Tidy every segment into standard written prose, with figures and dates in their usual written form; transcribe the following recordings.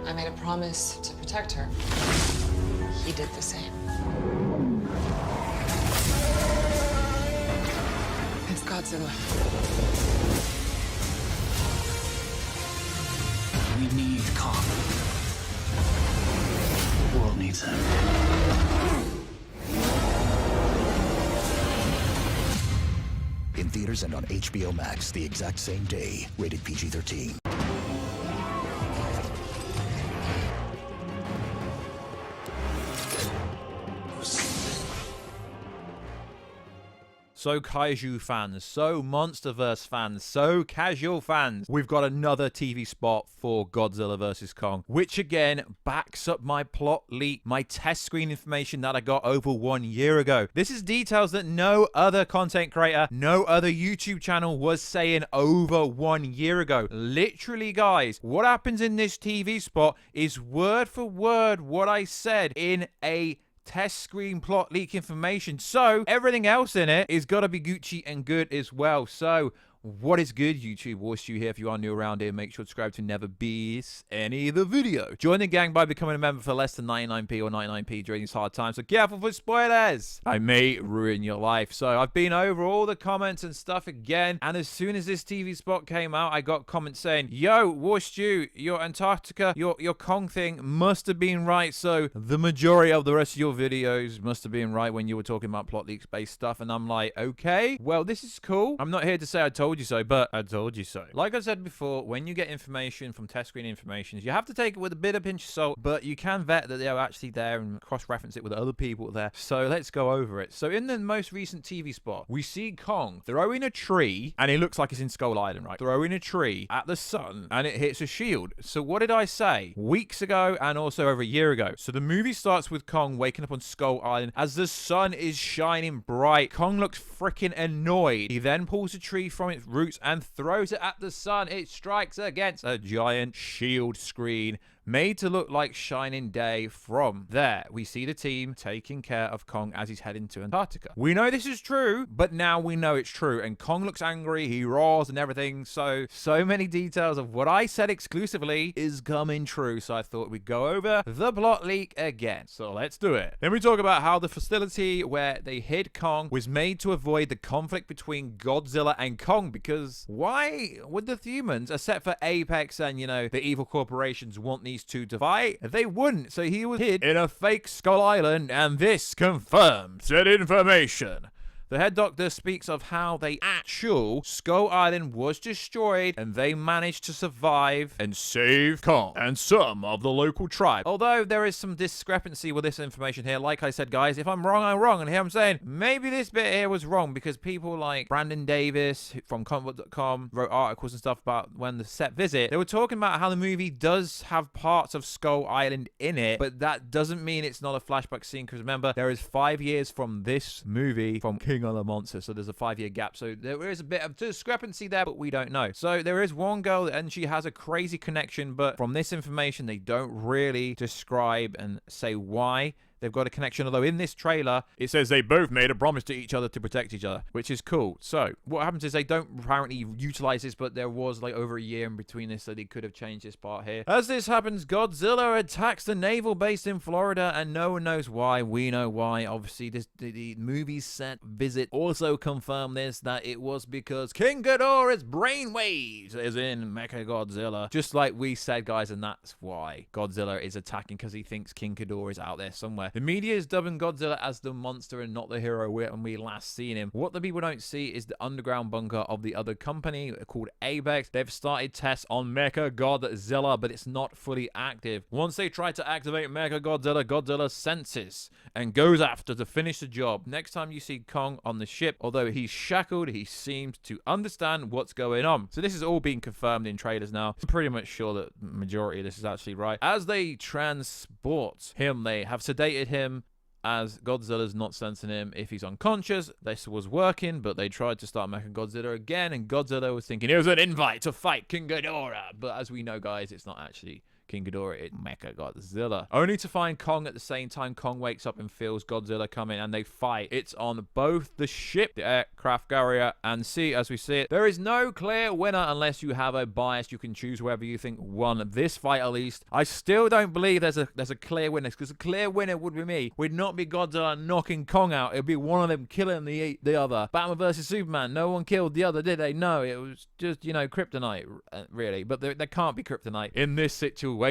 I made a promise to protect her. He did the same. It's Godzilla. We need Kong. The world needs him. In theaters and on HBO Max the exact same day. Rated PG-13. So kaiju fans, so Monsterverse fans, so casual fans, we've got another TV spot for Godzilla vs. Kong, which again backs up my plot leak, my test screen information that I got over 1 year ago. This is details that no other content creator, no other YouTube channel was saying over 1 year ago. Literally, guys, what happens in this TV spot is word for word what I said in a test screen plot leak information. So everything else in it is gotta be Gucci and good as well. So what is good, YouTube? Warstu here. If you are new around here, make sure to subscribe to never miss any of the video. Join the gang by becoming a member for less than 99p or 99p during these hard times. So careful for spoilers. I may ruin your life. So I've been over all the comments and stuff again. And as soon as this TV spot came out, I got comments saying, yo, Warstu, your Antarctica, your Kong thing must have been right. So the majority of the rest of your videos must have been right when you were talking about plot leaks based stuff. And I'm like, okay, well, this is cool. I'm not here to say I told you so, but I told you so. Like I said before, when you get information from test screen information, you have to take it with a bit of pinch of salt, but you can vet that they're actually there and cross-reference it with other people there. So let's go over it. So in the most recent TV spot, we see Kong throwing a tree, and it looks like it's in Skull Island, right? Throwing a tree at the sun, and it hits a shield. So what did I say? Weeks ago, and also over a year ago. So the movie starts with Kong waking up on Skull Island as the sun is shining bright. Kong looks freaking annoyed. He then pulls a tree from its roots and throws it at the sun. It strikes against a giant shield screen made to look like shining day. From there, we see the team taking care of Kong as he's heading to Antarctica. We know this is true, but now we know it's true, and Kong looks angry, he roars and everything. So many details of what I said exclusively is coming true. So I thought we'd go over the plot leak again. So let's do it. Then we talk about how the facility where they hid Kong was made to avoid the conflict between Godzilla and Kong, because why would the humans, except for Apex and, you know, the evil corporations, want these two to fight? They wouldn't. So he was hid in a fake Skull Island, and this confirms said information. The head doctor speaks of how the actual Skull Island was destroyed and they managed to survive and save Kong and some of the local tribe. Although there is some discrepancy with this information here. Like I said, guys, if I'm wrong, I'm wrong. And here I'm saying maybe this bit here was wrong, because people like Brandon Davis from comicbook.com wrote articles and stuff about when the set visit. They were talking about how the movie does have parts of Skull Island in it, but that doesn't mean it's not a flashback scene, because remember, there is 5 years from this movie from King of the Monster, so there's a 5-year gap. So there is a bit of discrepancy there, but we don't know. So there is one girl and she has a crazy connection, but from this information they don't really describe and say why they've got a connection, although in this trailer it says they both made a promise to each other to protect each other, which is cool. So what happens is they don't apparently utilize this, but there was like over a year in between this, so they could have changed this part here. As this happens, Godzilla attacks the naval base in Florida, and no one knows why. We know why. Obviously the movie set visit also confirmed this, that it was because King Ghidorah's brainwaves is in Mechagodzilla, just like we said, guys, and that's why Godzilla is attacking, because he thinks King Ghidorah is out there somewhere. The media is dubbing Godzilla as the monster and not the hero when we last seen him. What the people don't see is the underground bunker of the other company called Apex. They've started tests on Mechagodzilla, but it's not fully active. Once they try to activate Mechagodzilla, Godzilla senses and goes after to finish the job. Next time you see Kong on the ship, although he's shackled, he seems to understand what's going on. So this is all being confirmed in trailers now. I'm pretty much sure that the majority of this is actually right. As they transport him, they have sedated him, as Godzilla's not sensing him if he's unconscious. This was working, but they tried to start Mechagodzilla again, and Godzilla was thinking it was an invite to fight King Ghidorah. But as we know, guys, it's not actually King Ghidorah is Mechagodzilla. Only to find Kong at the same time. Kong wakes up and feels Godzilla coming, and they fight. It's on both the ship, the aircraft carrier, and sea as we see it. There is no clear winner unless you have a bias. You can choose whoever you think won this fight at least. I still don't believe there's a clear winner, because a clear winner would be me. Would not be Godzilla knocking Kong out. It'd be one of them killing the other. Batman versus Superman. No one killed the other, did they? No, it was just, you know, kryptonite, really. But there can't be kryptonite in this situation.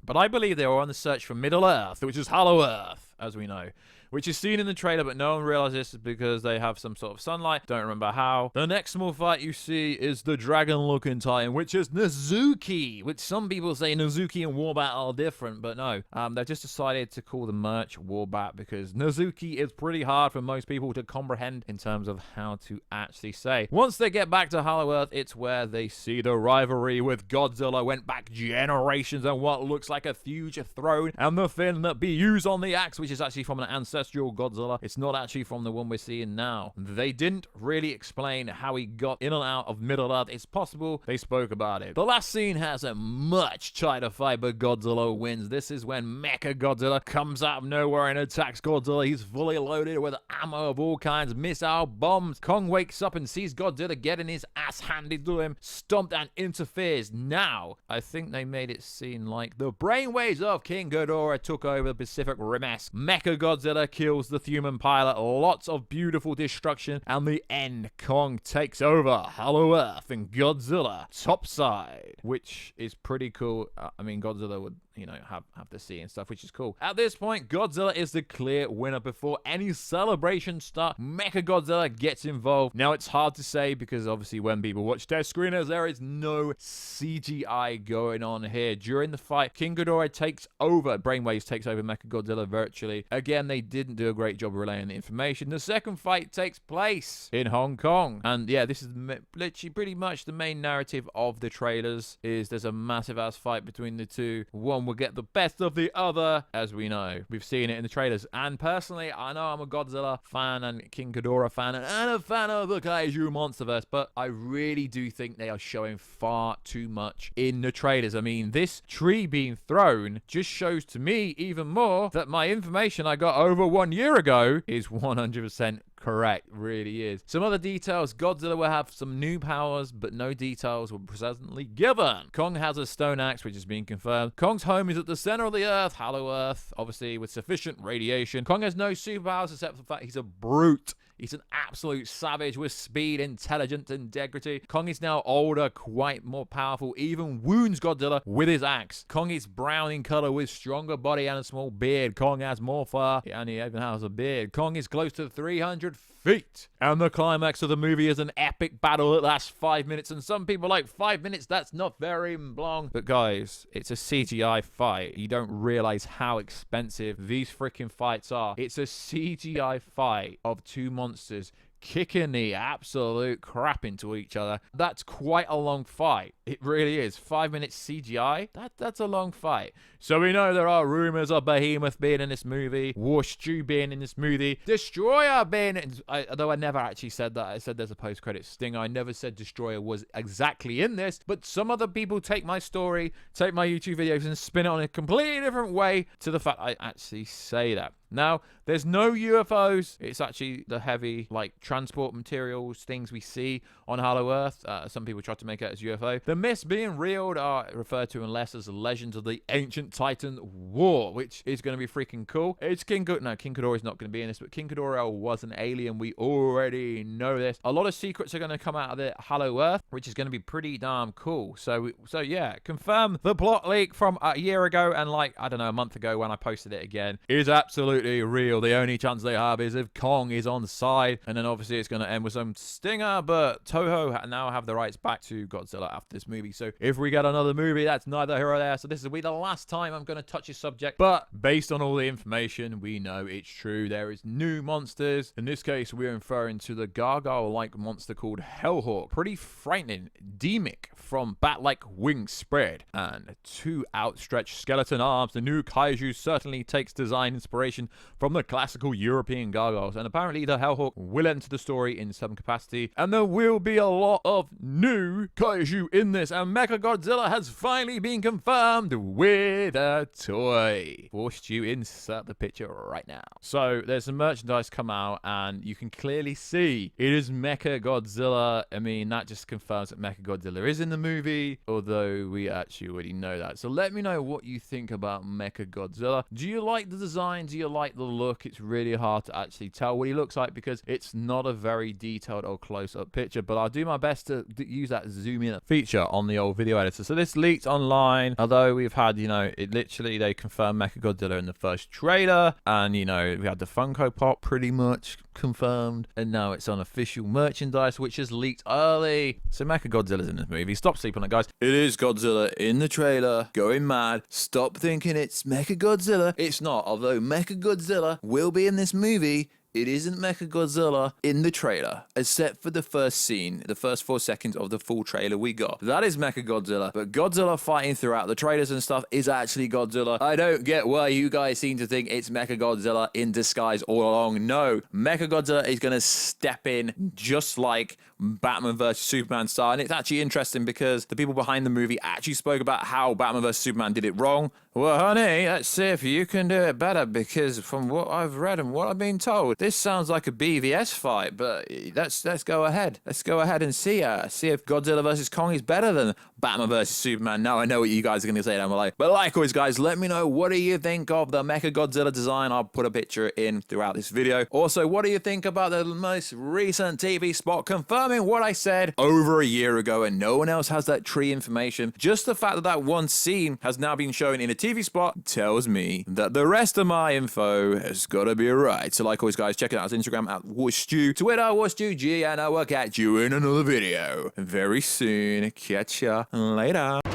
But I believe they were on the search for Middle Earth, which is Hollow Earth, as we know, which is seen in the trailer, but no one realizes this because they have some sort of sunlight. Don't remember how. The next small fight you see is the dragon-looking titan, which is Nezuki, which some people say Nezuki and Warbat are different, but no. They just decided to call the merch Warbat because Nezuki is pretty hard for most people to comprehend in terms of how to actually say. Once they get back to Hollow Earth, it's where they see the rivalry with Godzilla went back generations and what looks like a huge throne and the fin that be used on the axe, which is actually from an ancestor Godzilla. It's not actually from the one we're seeing now. They didn't really explain how he got in and out of Middle Earth. It's possible they spoke about it. The last scene has a much tighter fight, but Godzilla wins. This is when Mechagodzilla comes out of nowhere and attacks Godzilla. He's fully loaded with ammo of all kinds, missile, bombs. Kong wakes up and sees Godzilla getting his ass handed to him, stomped and interferes. Now, I think they made it seem like the brainwaves of King Ghidorah took over the Pacific Rim. Mechagodzilla kills the human pilot, lots of beautiful destruction, and the end. Kong takes over Hollow Earth and Godzilla topside, which is pretty cool. I mean, Godzilla would, you know, have the sea and stuff, which is cool. At this point, Godzilla is the clear winner. Before any celebration start, Mechagodzilla gets involved. Now, it's hard to say because obviously when people watch test screeners, there is no CGI going on here. During the fight, King Ghidorah takes over, Brainwaves takes over Mechagodzilla virtually. Again, they didn't do a great job relaying the information. The second fight takes place in Hong Kong. And yeah, this is literally pretty much the main narrative of the trailers, is there's a massive ass fight between the two. One will get the best of the other, as we know. We've seen it in the trailers. And personally, I know I'm a Godzilla fan and King Ghidorah fan and a fan of the Kaiju Monsterverse, but I really do think they are showing far too much in the trailers. I mean, this tree being thrown just shows to me even more that my information I got over 1 year ago is 100% correct. Really is. Some other details: Godzilla will have some new powers, but no details were presently given. Kong has a stone axe, which is being confirmed. Kong's home is at the center of the earth, Hollow Earth, obviously with sufficient radiation. Kong has no superpowers except for the fact he's a brute. He's an absolute savage with speed, intelligence, integrity. Kong is now older, quite more powerful, even wounds Godzilla with his axe. Kong is brown in color with stronger body and a small beard. Kong has more fur, and he even has a beard. Kong is close to 300 feet. And the climax of the movie is an epic battle that lasts 5 minutes, and some people like 5 minutes, that's not very long. But guys, it's a CGI fight. You don't realize how expensive these freaking fights are. It's a CGI fight of two monsters kicking the absolute crap into each other. That's quite a long fight. It really is. 5 minutes CGI? That's a long fight. So we know there are rumors of Behemoth being in this movie, Warstu being in this movie, Destroyer being in... Although I never actually said that. I said there's a post-credit stinger. I never said Destroyer was exactly in this, but some other people take my story, take my YouTube videos and spin it on a completely different way to the fact I actually say that. Now, there's no UFOs. It's actually the heavy, like, transport materials, things we see on Hollow Earth. Some people try to make it as UFO. The myths being reeled are referred to in less as the legends of the ancient Titan War, which is going to be freaking cool. It's King Ghidorah is not going to be in this, but King Ghidorah was an alien. We already know this. A lot of secrets are going to come out of the Hollow Earth, which is going to be pretty damn cool. So yeah, confirm the plot leak from a year ago and, like, I don't know, a month ago when I posted it again is absolutely real. The only chance they have is if Kong is on side, and then obviously it's going to end with some stinger, but Toho now have the rights back to Godzilla after this movie. So if we get another movie, that's neither here or there. So this will be the last time I'm going to touch this subject, but based on all the information, we know it's true. There is new monsters. In this case, we're referring to the gargoyle-like monster called Hellhawk. Pretty frightening. Demic from bat-like wings spread and two outstretched skeleton arms. The new kaiju certainly takes design inspiration from the classical European gargoyles. And apparently the Hellhawk will enter the story in some capacity. And there will be a lot of new kaiju in this. And Mechagodzilla has finally been confirmed with a toy. Warstu, insert the picture right now. So there's some merchandise come out and you can clearly see it is Mechagodzilla. I mean, that just confirms that Mechagodzilla is in the movie, although we actually already know that. So let me know what you think about Mechagodzilla. Do you like the design? Do you like the look? It's really hard to actually tell what he looks like because it's not a very detailed or close-up picture, but I'll do my best to use that zoom in feature on the old video editor. So this leaked online, although we've had, you know, it literally, they confirmed Mechagodzilla in the first trailer, and, you know, we had the Funko Pop pretty much confirmed, and now it's on official merchandise, which is leaked early. So Mechagodzilla's in this movie. Stop sleeping on it, guys. It is Godzilla in the trailer, going mad. Stop thinking it's Mechagodzilla. It's not. Although Mechagodzilla will be in this movie, it isn't Mechagodzilla in the trailer, except for the first scene, the first 4 seconds of the full trailer we got. That is Mechagodzilla, but Godzilla fighting throughout the trailers and stuff is actually Godzilla. I don't get why you guys seem to think it's Mechagodzilla in disguise all along. No, Mechagodzilla is going to step in just like Batman vs. Superman style, and it's actually interesting because the people behind the movie actually spoke about how Batman vs. Superman did it wrong. Well, honey, let's see if you can do it better, because from what I've read and what I've been told, this sounds like a BVS fight, but let's go ahead. Let's go ahead and see if Godzilla vs. Kong is better than Batman vs. Superman. Now I know what you guys are going to say down below. But like always, guys, let me know, what do you think of the Mechagodzilla design? I'll put a picture in throughout this video. Also, what do you think about the most recent TV spot confirming what I said over a year ago, and no one else has that tree information? Just the fact that that one scene has now been shown in a TV spot tells me that the rest of my info has got to be right. So like always, guys, check it out on Instagram at Warstu, Twitter WarstuG, and I will catch you in another video very soon. Catch ya later.